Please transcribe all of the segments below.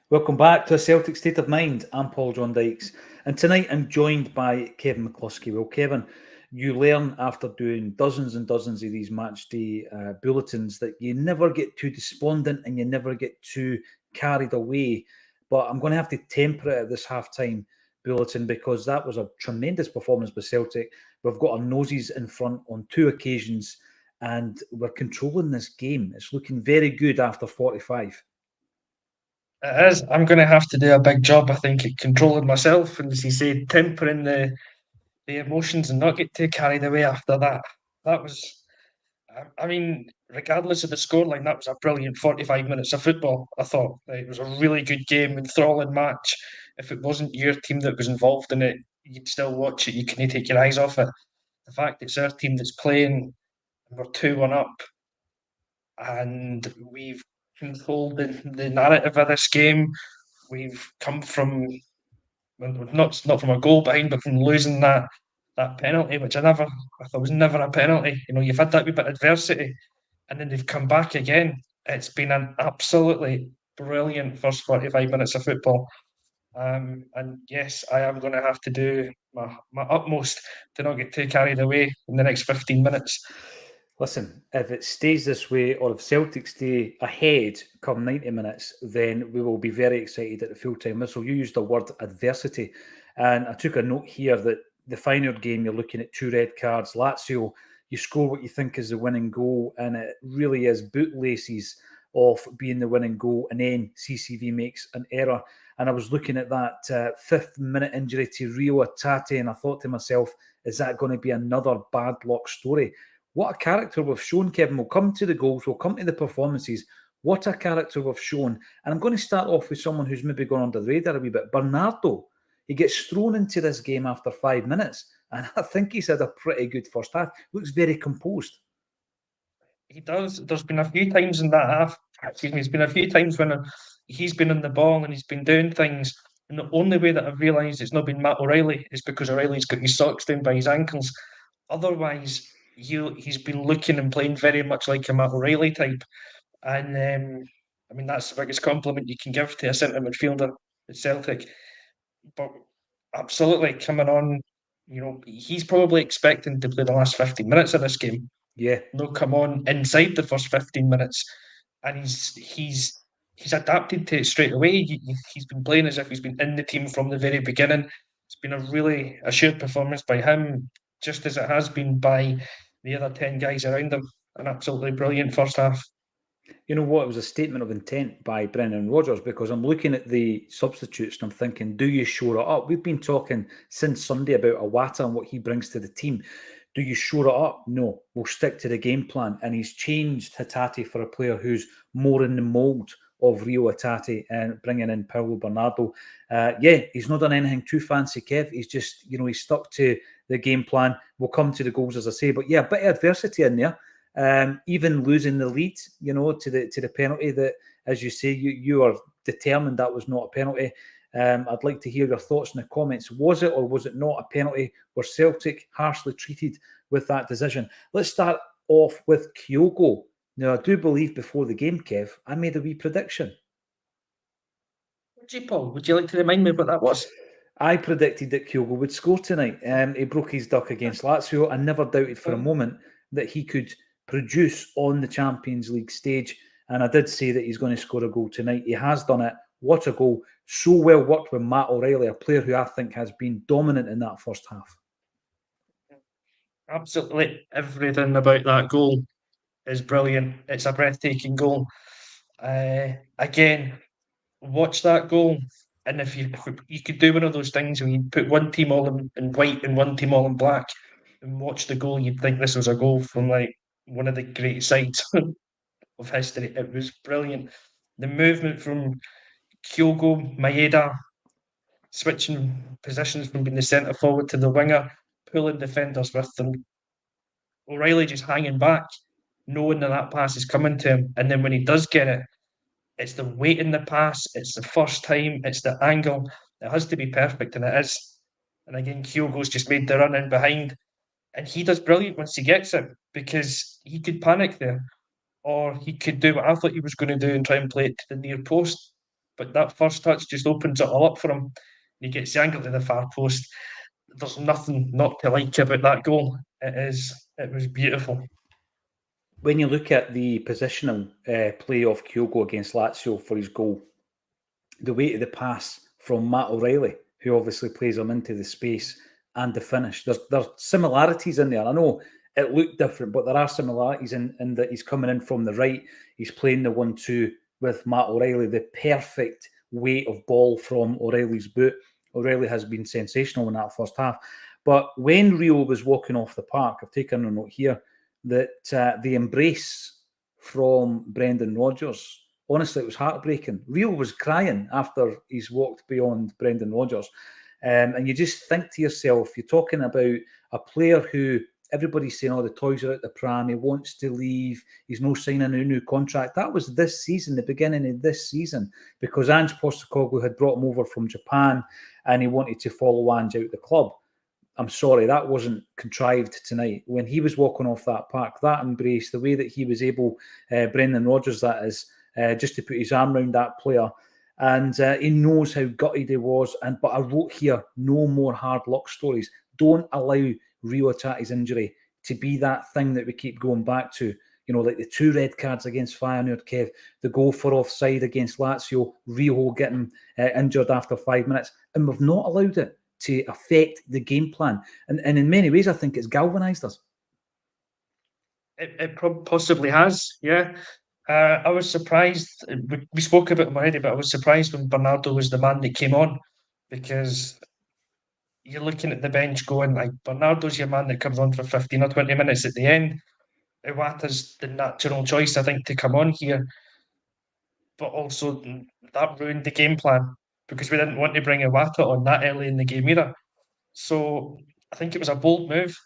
Welcome back to a Celtic State of Mind. I'm Paul John Dykes, and tonight I'm joined by Kevin McCluskey. Well, Kevin, you learn after doing dozens and dozens of these match day bulletins that you never get too despondent and you never get too carried away. But I'm going to have to temper it at this halftime bulletin because that was a tremendous performance by Celtic. We've got our noses in front on two occasions and we're controlling this game. It's looking very good after 45. It is. I'm going to have to do a big job, I think, at controlling myself and, as you say, tempering the emotions and not get too carried away after that. That was, I mean, regardless of the scoreline, that was a brilliant 45 minutes of football. I thought it was a really good game, enthralling match. If it wasn't your team that was involved in it, you'd still watch it. You couldn't take your eyes off it. The fact it's our team that's playing, and we're 2-1 up, and we've controlled the narrative of this game. We've come from not from a goal behind, but from losing that penalty, which I thought was never a penalty. You know, you've had that wee bit of adversity, and then they've come back again. It's been an absolutely brilliant first 45 minutes of football. And yes, I am going to have to do my utmost to not get too carried away in the next 15 minutes. Listen, if it stays this way, or if Celtic stay ahead come 90 minutes, then we will be very excited at the full time whistle. You used the word adversity, and I took a note here that the Feyenoord game, you're looking at two red cards. Lazio, you score what you think is the winning goal, and it really is bootlaces of being the winning goal, and then CCV makes an error. And I was looking at that 5th minute injury to Rio Atate, and I thought to myself, is that going to be another bad luck story? What a character we've shown, Kevin. We'll come to the goals, we'll come to the performances. What a character we've shown. And I'm going to start off with someone who's maybe gone under the radar a wee bit. Bernardo. He gets thrown into this game after 5 minutes. And I think he's had a pretty good first half. Looks very composed. He does. There's been a few times in that half. Excuse me. There's been a few times when he's been on the ball and he's been doing things. And the only way that I've realised it's not been Matt O'Reilly is because O'Reilly's got his socks down by his ankles. Otherwise, he's been looking and playing very much like a Matt O'Reilly type. And I mean, that's the biggest compliment you can give to a centre midfielder at Celtic. But absolutely coming on, he's probably expecting to play the last 15 minutes of this game. Yeah. No, come on inside the first 15 minutes, and he's adapted to it straight away. He's been playing as if he's been in the team from the very beginning. It's been a really assured performance by him, just as it has been by the other 10 guys around him. An absolutely brilliant first half. You know what? It was a statement of intent by Brendan Rodgers because I'm looking at the substitutes and I'm thinking, do you shore it up? We've been talking since Sunday about Awata and what he brings to the team. Do you shore it up? No, we'll stick to the game plan. And he's changed Hatate for a player who's more in the mould of Rio Hatate and bringing in Paulo Bernardo. Yeah, he's not done anything too fancy, Kev. He's just, he's stuck to the game plan. We'll come to the goals, as I say. But yeah, a bit of adversity in there. Even losing the lead, to the penalty that, as you say, you are determined that was not a penalty. I'd like to hear your thoughts in the comments. Was it or was it not a penalty? Were Celtic harshly treated with that decision? Let's start off with Kyogo. Now, I do believe before the game, Kev, I made a wee prediction. Would you, Paul? Would you like to remind me what that was? I predicted that Kyogo would score tonight. He broke his duck against Lazio. I never doubted for a moment that he could produce on the Champions League stage. And I did say that he's going to score a goal tonight. He has done it. What a goal. So well worked with Matt O'Reilly, a player who I think has been dominant in that first half. Absolutely everything about that goal is brilliant. It's a breathtaking goal. Again, watch that goal, and if you could do one of those things where you put one team all in white and one team all in black, and watch the goal, you'd think this was a goal from like one of the great sides of history. It was brilliant. The movement from Kyogo Maeda, switching positions from being the centre forward to the winger, pulling defenders with them. O'Reilly just hanging back, knowing that pass is coming to him, and then when he does get it, it's the weight in the pass, it's the first time, it's the angle. It has to be perfect, and it is. And again, Kyogo's just made the run in behind, and he does brilliant once he gets it because he could panic there, or he could do what I thought he was going to do and try and play it to the near post. but that first touch just opens it all up for him. He gets the angle to the far post. There's nothing not to like about that goal. It was beautiful. When you look at the positional play of Kyogo against Lazio for his goal, the weight of the pass from Matt O'Reilly, who obviously plays him into the space, and the finish. There's similarities in there. I know it looked different, but there are similarities in that he's coming in from the right. He's playing the 1-2 with Matt O'Reilly, the perfect weight of ball from O'Reilly's boot. O'Reilly has been sensational in that first half. But when Rio was walking off the park, I've taken a note here, that the embrace from Brendan Rodgers, honestly, it was heartbreaking. Rio was crying after he's walked beyond Brendan Rodgers. And you just think to yourself, you're talking about a player who everybody's saying, oh, the toys are at the pram, he wants to leave, he's no signing a new contract. That was this season, the beginning of this season, because Ange Postecoglou had brought him over from Japan and he wanted to follow Ange out the club. I'm sorry, that wasn't contrived tonight. When he was walking off that park, that embrace, the way that he was able, Brendan Rodgers that is, just to put his arm around that player, and he knows how gutted he was. But I wrote here, no more hard luck stories. Don't allow Rio Tati's injury to be that thing that we keep going back to. You know, like the 2 red cards against Feyenoord, Kev, the goal for offside against Lazio, Rio getting injured after 5 minutes, and we've not allowed it to affect the game plan. And in many ways, I think it's galvanised us. It possibly has, yeah. I was surprised. We spoke about him already, but I was surprised when Bernardo was the man that came on, because you're looking at the bench going, like, Bernardo's your man that comes on for 15 or 20 minutes at the end. Iwata's the natural choice, I think, to come on here. But also, that ruined the game plan, because we didn't want to bring Iwata on that early in the game either. So I think it was a bold move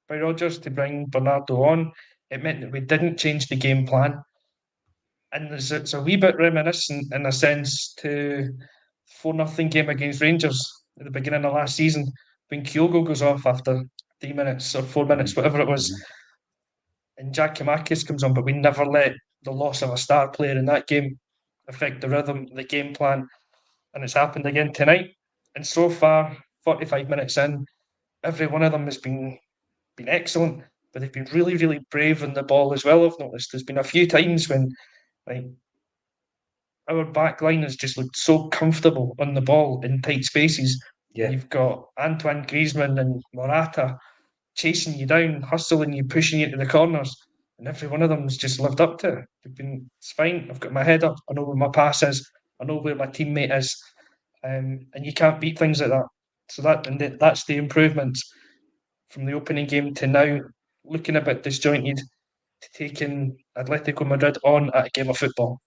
by Rodgers to bring Bernardo on. It meant that we didn't change the game plan. And it's a wee bit reminiscent in a sense to 4-0 game against Rangers at the beginning of last season, when Kyogo goes off after 3 minutes or 4 minutes, whatever it was, and Giakoumakis comes on, but we never let the loss of a star player in that game affect the rhythm, the game plan, and it's happened again tonight. And so far, 45 minutes in, every one of them has been excellent, but they've been really, really brave on the ball as well. I've noticed there's been a few times when, like, our back line has just looked so comfortable on the ball in tight spaces. Yeah. You've got Antoine Griezmann and Morata chasing you down, hustling you, pushing you into the corners, and every one of them's just lived up to it. It's fine. I've got my head up. I know where my pass is. I know where my teammate is, and you can't beat things like that. So that's the improvement from the opening game to now, looking a bit disjointed, to taking Atletico Madrid on at a game of football.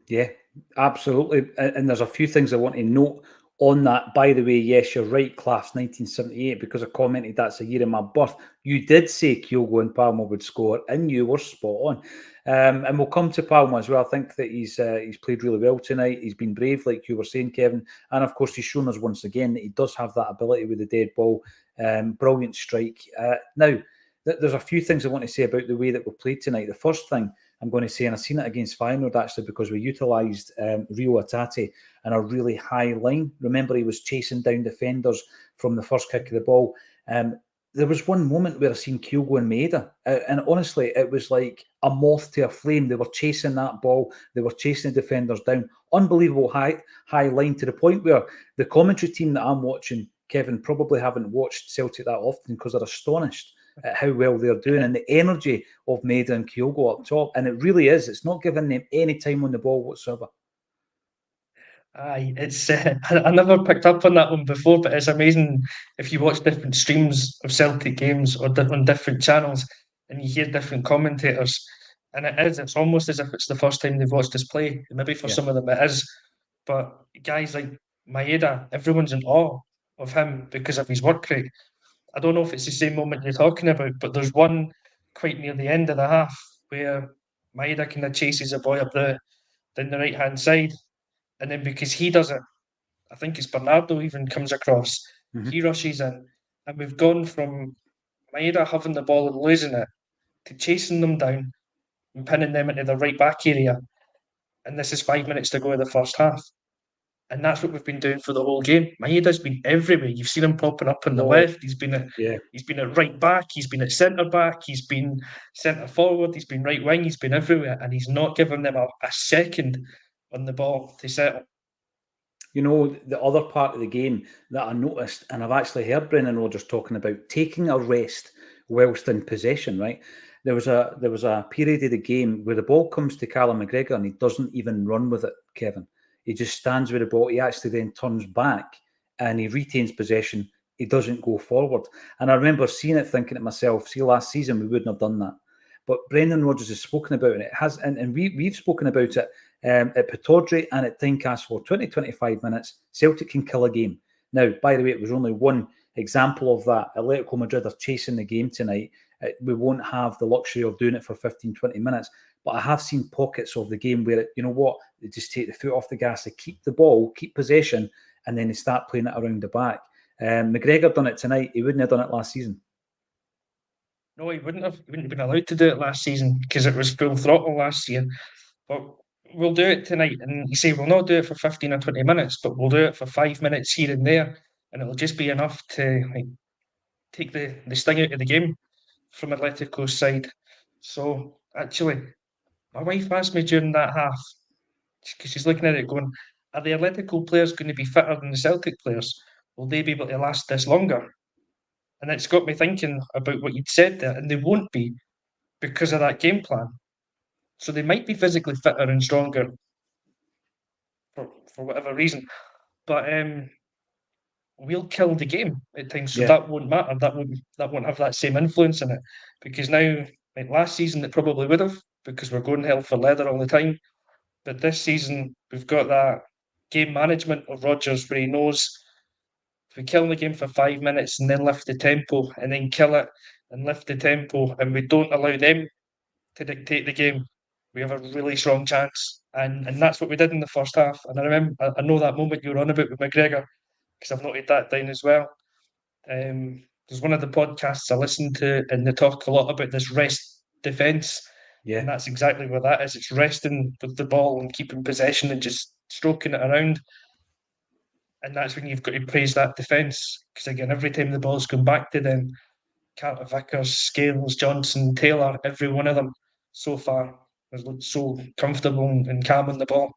Yeah, absolutely. And there's a few things I want to note on that. By the way, yes, you're right, class 1978, because I commented that's a year of my birth. You did say Kyogo and Palma would score, and you were spot on. And we'll come to Palma as well. I think that he's played really well tonight. He's been brave, like you were saying, Kevin. And of course, he's shown us once again that he does have that ability with the dead ball. Brilliant strike. Now, there's a few things I want to say about the way that we played tonight. The first thing I'm going to say, and I've seen it against Feyenoord actually, because we utilised Rio Tati in a really high line. Remember, he was chasing down defenders from the first kick of the ball. There was one moment where I seen Kyogo and Maeda, and honestly, it was like a moth to a flame. They were chasing that ball. They were chasing the defenders down. Unbelievable high line, to the point where the commentary team that I'm watching, Kevin, probably haven't watched Celtic that often because they're astonished at how well they're doing and the energy of Maeda and Kyogo up top. And it really is. It's not giving them any time on the ball whatsoever. Aye, it's I never picked up on that one before, but it's amazing if you watch different streams of Celtic games or on different channels, and you hear different commentators, and it's almost as if it's the first time they've watched us play. Maybe for some of them it is, but guys like Maeda, everyone's in awe of him because of his work rate. I don't know if it's the same moment you're talking about, but there's one quite near the end of the half where Maeda kind of chases a boy up down the right hand side. And then because he does it, I think it's Bernardo even comes across. He rushes in, and we've gone from Maeda having the ball and losing it to chasing them down and pinning them into the right back area. And this is 5 minutes to go in the first half. And that's what we've been doing for the whole game. Maeda's been everywhere. You've seen him popping up on the left. He's been at right back. He's been at centre back. He's been centre forward. He's been right wing. He's been everywhere, and he's not given them a second on the ball to settle. You know, the other part of the game that I noticed, and I've actually heard Brendan Rodgers talking about taking a rest whilst in possession, right? There was a period of the game where the ball comes to Callum McGregor and he doesn't even run with it, Kevin. He just stands with the ball. He actually then turns back and he retains possession. He doesn't go forward. And I remember seeing it, thinking to myself, see, last season we wouldn't have done that. But Brendan Rodgers has spoken about it. It has, and we've spoken about it at Pittodrie and at Tynecastle for 20-25 minutes. Celtic can kill a game. Now, by the way, it was only one example of that. Atletico Madrid are chasing the game tonight. We won't have the luxury of doing it for 15-20 minutes. But I have seen pockets of the game where, you know what, they just take the foot off the gas, they keep the ball, keep possession, and then they start playing it around the back. McGregor done it tonight. He wouldn't have done it last season. No, he wouldn't have. He wouldn't have been allowed to do it last season because it was full throttle last year. But we'll do it tonight. And you say we'll not do it for 15 or 20 minutes, but we'll do it for 5 minutes here and there. And it'll just be enough to take the sting out of the game from Atletico's side. So actually, my wife asked me during that half, because she's looking at it going, are the Atletico players going to be fitter than the Celtic players? Will they be able to last this longer? And it's got me thinking about what you'd said there, and they won't be because of that game plan. So they might be physically fitter and stronger for whatever reason, but we'll kill the game at times. So that won't matter. That won't have that same influence in it because now, like last season, it probably would have because we're going hell for leather all the time. But this season, we've got that game management of Rodgers where he knows if we kill the game for 5 minutes and then lift the tempo and then kill it and lift the tempo and we don't allow them to dictate the game, we have a really strong chance. And that's what we did in the first half. And I know that moment you were on about with McGregor because I've noted that down as well. There's one of the podcasts I listen to and they talk a lot about this rest defence. Yeah. And that's exactly what that is. It's resting with the ball and keeping possession and just stroking it around. And that's when you've got to praise that defence. Because again, every time the ball's come back to them, Carter Vickers, Scales, Johnson, Taylor, every one of them so far has looked so comfortable and calm on the ball.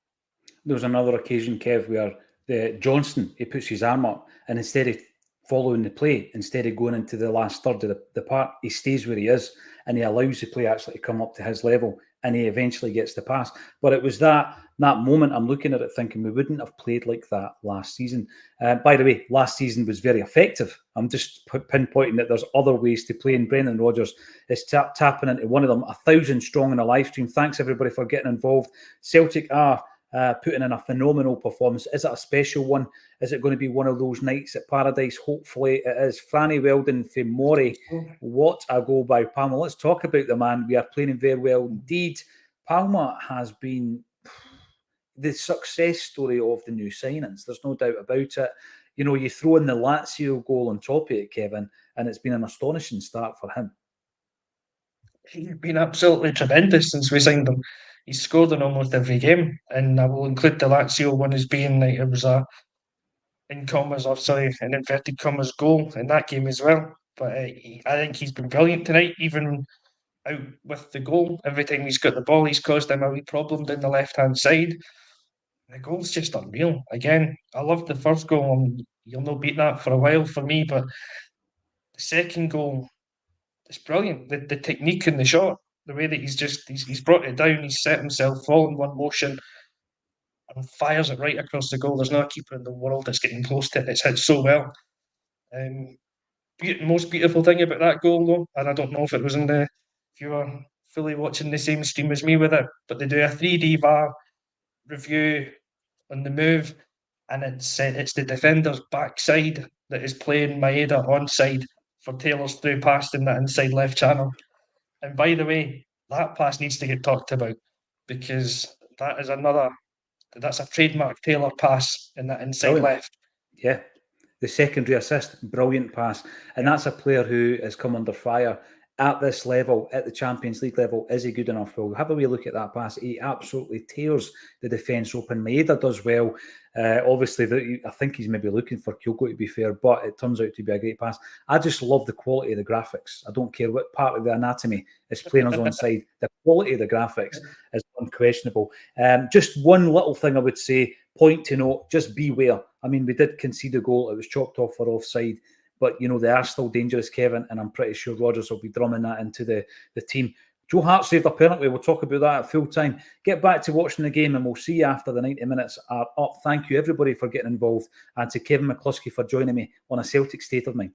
There was another occasion, Kev, where Johnson, he puts his arm up and instead of following the play, instead of going into the last third of the park, he stays where he is and he allows the play actually to come up to his level and he eventually gets the pass. But it was that moment I'm looking at it thinking we wouldn't have played like that last season. By the way, last season was very effective. I'm just pinpointing that there's other ways to play, and Brendan Rodgers is tapping into one of them. 1,000 strong in a live stream. Thanks everybody for getting involved. Celtic are putting in a phenomenal performance. Is it a special one? Is it going to be one of those nights at Paradise? Hopefully it is. Franny Weldon for Mori. What a goal by Palma. Let's talk about the man. We are playing very well indeed. Palma has been the success story of the new signings. There's no doubt about it. You know, you throw in the Lazio goal on top of it, Kevin, and it's been an astonishing start for him. He's been absolutely tremendous since we signed him. He's scored in almost every game, and I will include the Lazio one as being like it was a in inverted commas goal in that game as well. But I think he's been brilliant tonight, even out with the goal. Every time he's got the ball, he's caused them a wee problem down the left-hand side. The goal's just unreal. Again, I loved the first goal, and you'll not beat that for a while for me, but the second goal, it's brilliant. The technique in the shot, the way that he's brought it down, he's set himself, fall in one motion, and fires it right across the goal. There's not a keeper in the world that's getting close to it. It's hit so well. Most beautiful thing about that goal, though, and I don't know if it was if you were fully watching the same stream as me with it, but they do a 3D VAR review on the move, and it's the defender's backside that is playing Maeda onside for Taylor's through pass in that inside left channel. And by the way, that pass needs to get talked about because that's a trademark Taylor pass in that inside left. Yeah. The secondary assist, brilliant pass. And that's a player who has come under fire at this level, at the Champions League level, is he good enough? Well, have a wee look at that pass. He absolutely tears the defence open. Maeda does well. Obviously, I think he's maybe looking for Kyogo, to be fair, but it turns out to be a great pass. I just love the quality of the graphics. I don't care what part of the anatomy is playing us on side. The quality of the graphics is unquestionable. Just one little thing I would say, point to note, just beware. I mean, we did concede a goal. It was chalked off for offside. But, they are still dangerous, Kevin, and I'm pretty sure Rodgers will be drumming that into the team. Joe Hart saved a penalty. We'll talk about that at full time. Get back to watching the game, and we'll see you after the 90 minutes are up. Thank you, everybody, for getting involved, and to Kevin McCluskey for joining me on A Celtic State of Mind.